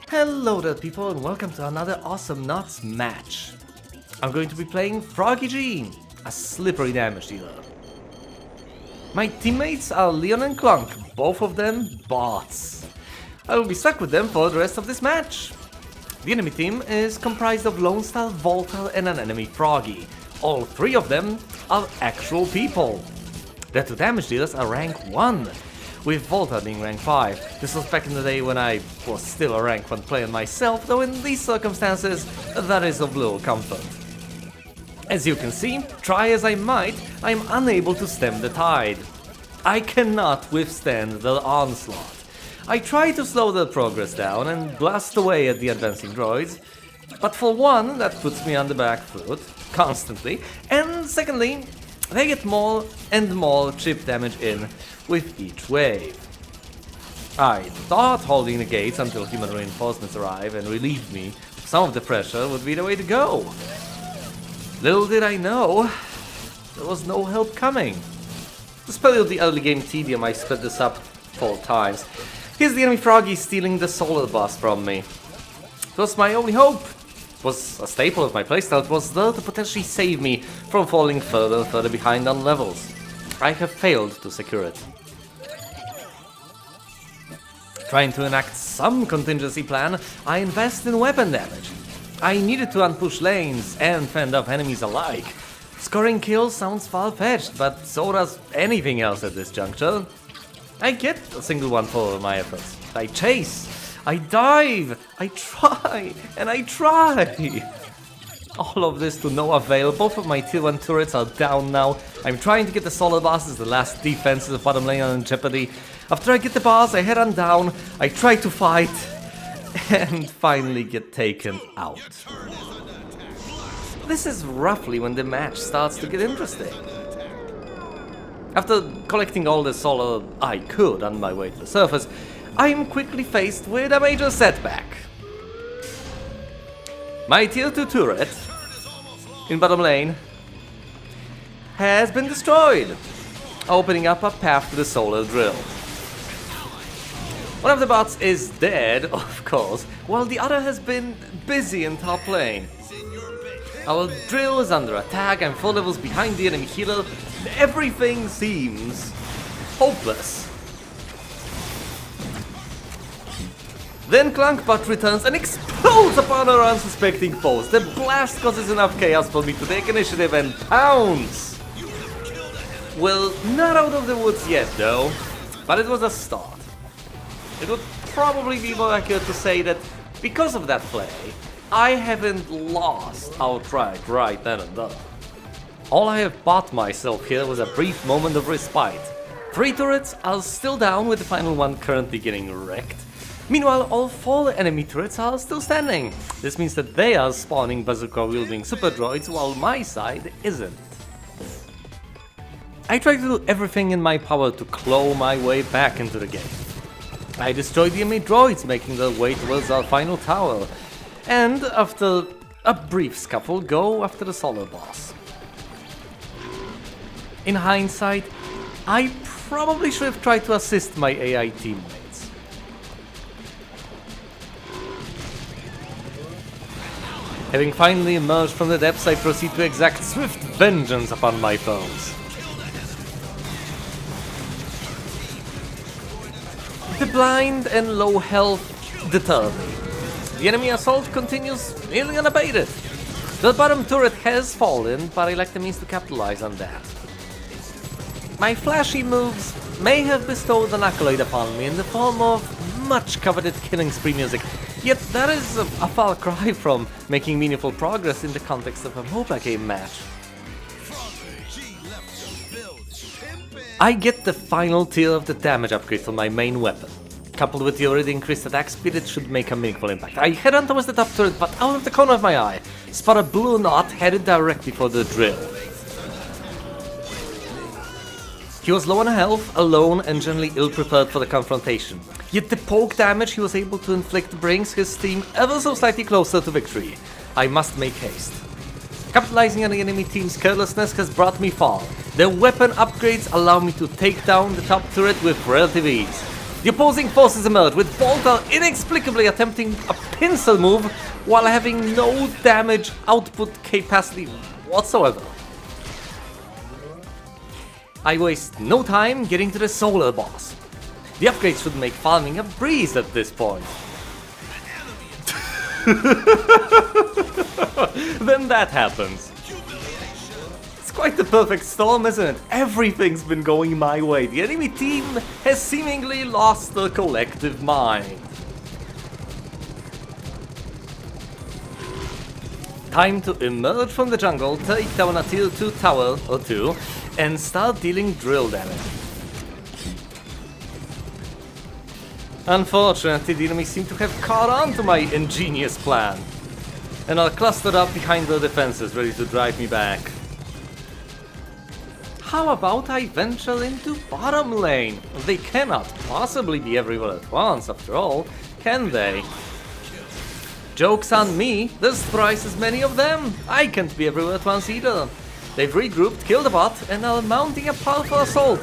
Hello there people and welcome to another Awesomenauts match. I'm going to be playing Froggy G, a slippery damage dealer. My teammates are Leon and Clunk, both of them bots. I will be stuck with them for the rest of this match. The enemy team is comprised of Lone Star, Voltal and an enemy Froggy. All three of them are actual people. The two damage dealers are rank 1. With Volta being rank 5. This was back in the day when I was still a rank 1 player myself, though in these circumstances that is of little comfort. As you can see, try as I might, I am unable to stem the tide. I cannot withstand the onslaught. I try to slow the progress down and blast away at the advancing droids, but for one, that puts me on the back foot, constantly, and secondly, they get more and more chip damage in with each wave. I thought holding the gates until human reinforcements arrive and relieve me of some of the pressure would be the way to go. Little did I know, there was no help coming. To spare the early game tedium, I sped this up 4 times. Here's the enemy Froggy stealing the solar boss from me. It was my only hope. It was a staple of my playstyle. It was there to potentially save me from falling further and further behind on levels. I have failed to secure it. Trying to enact some contingency plan, I invest in weapon damage. I needed to unpush lanes and fend off enemies alike. Scoring kills sounds far-fetched, but so does anything else at this juncture. I get a single one for my efforts. I chase, I dive, I try, and I try. All of this to no avail. Both of my tier 1 turrets are down now. I'm trying to get the solar bosses, the last defenses of bottom lane are in jeopardy. After I get the boss, I head on down, I try to fight, and finally get taken out. This is roughly when the match starts to get interesting. After collecting all the solar I could on my way to the surface, I am quickly faced with a major setback. My tier 2 turret in bottom lane has been destroyed, opening up a path to the solar drill. One of the bots is dead, of course, while the other has been busy in top lane. Our drill is under attack, I'm 4 levels behind the enemy healer. Everything seems hopeless. Then Clunkbot returns and explodes upon our unsuspecting foes. The blast causes enough chaos for me to take initiative and pounce. Well, not out of the woods yet though, but it was a start. It would probably be more accurate to say that because of that play, I haven't lost outright right then and there. All I have bought myself here was a brief moment of respite. 3 turrets are still down, with the final one currently getting wrecked. Meanwhile, all 4 enemy turrets are still standing. This means that they are spawning bazooka-wielding super droids while my side isn't. I try to do everything in my power to claw my way back into the game. I destroy the enemy droids making their way towards our final tower, and after a brief scuffle, go after the solar boss. In hindsight, I probably should have tried to assist my AI teammates. Having finally emerged from the depths, I proceed to exact swift vengeance upon my foes. The blind and low health deter me. The enemy assault continues nearly unabated. The bottom turret has fallen, but I lack the means to capitalize on that. My flashy moves may have bestowed an accolade upon me in the form of much coveted killing spree music, yet that is a far cry from making meaningful progress in the context of a MOBA game match. I get the final tier of the damage upgrade for my main weapon. Coupled with the already increased attack speed, it should make a meaningful impact. I head on towards the top turret, but out of the corner of my eye, spot a blue knot headed directly for the drill. He was low on health, alone, and generally ill-prepared for the confrontation. Yet the poke damage he was able to inflict brings his team ever so slightly closer to victory. I must make haste. Capitalizing on the enemy team's carelessness has brought me far. Their weapon upgrades allow me to take down the top turret with relative ease. The opposing forces emerge, with Volta inexplicably attempting a pincel move while having no damage output capacity whatsoever. I waste no time getting to the solar boss. The upgrades should make farming a breeze at this point. Then that happens. It's quite the perfect storm, isn't it? Everything's been going my way. The enemy team has seemingly lost their collective mind. Time to emerge from the jungle, take down a tier 2 tower or two, and start dealing drill damage. Unfortunately, the enemy seem to have caught on to my ingenious plan, and are clustered up behind their defenses, ready to drive me back. How about I venture into bottom lane? They cannot possibly be everywhere at once, after all, can they? Joke's on me, there's thrice as many of them. I can't be everywhere at once either. They've regrouped, killed a bot, and are mounting a powerful assault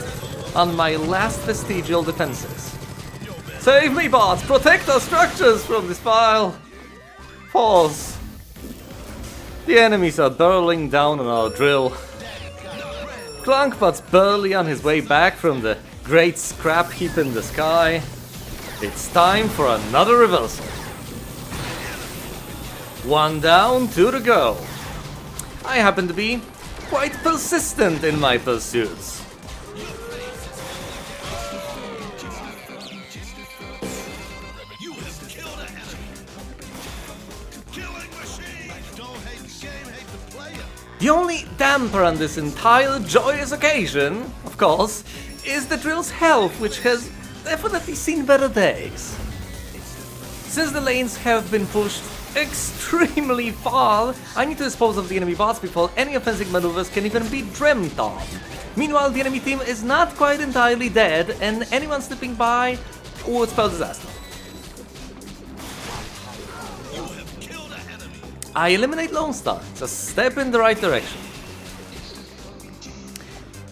on my last vestigial defenses. Save me, bots! Protect our structures from this file! Pause. The enemies are barreling down on our drill. Clunkbot's barely on his way back from the great scrap heap in the sky. It's time for another reversal. One down, two to go. I happen to be quite persistent in my pursuits. The only damper on this entire joyous occasion, of course, is the drill's health, which has definitely seen better days. Since the lanes have been pushed extremely far, I need to dispose of the enemy bots before any offensive maneuvers can even be dreamt of. Meanwhile, the enemy team is not quite entirely dead, and anyone slipping by would spell disaster. I eliminate Lone Star. It's a step in the right direction.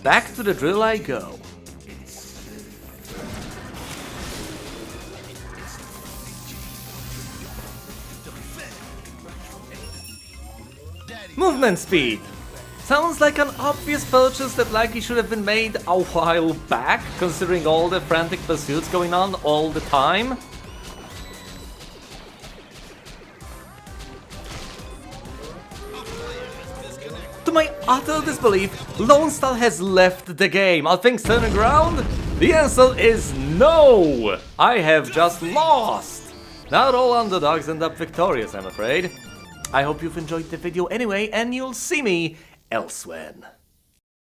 Back to the drill I go. Movement speed. Sounds like an obvious purchase that likely should have been made a while back, considering all the frantic pursuits going on all the time. To my utter disbelief, Lone Star has left the game. Are things turning around? The answer is no! I have just lost! Not all underdogs end up victorious, I'm afraid. I hope you've enjoyed the video anyway, and you'll see me elsewhere.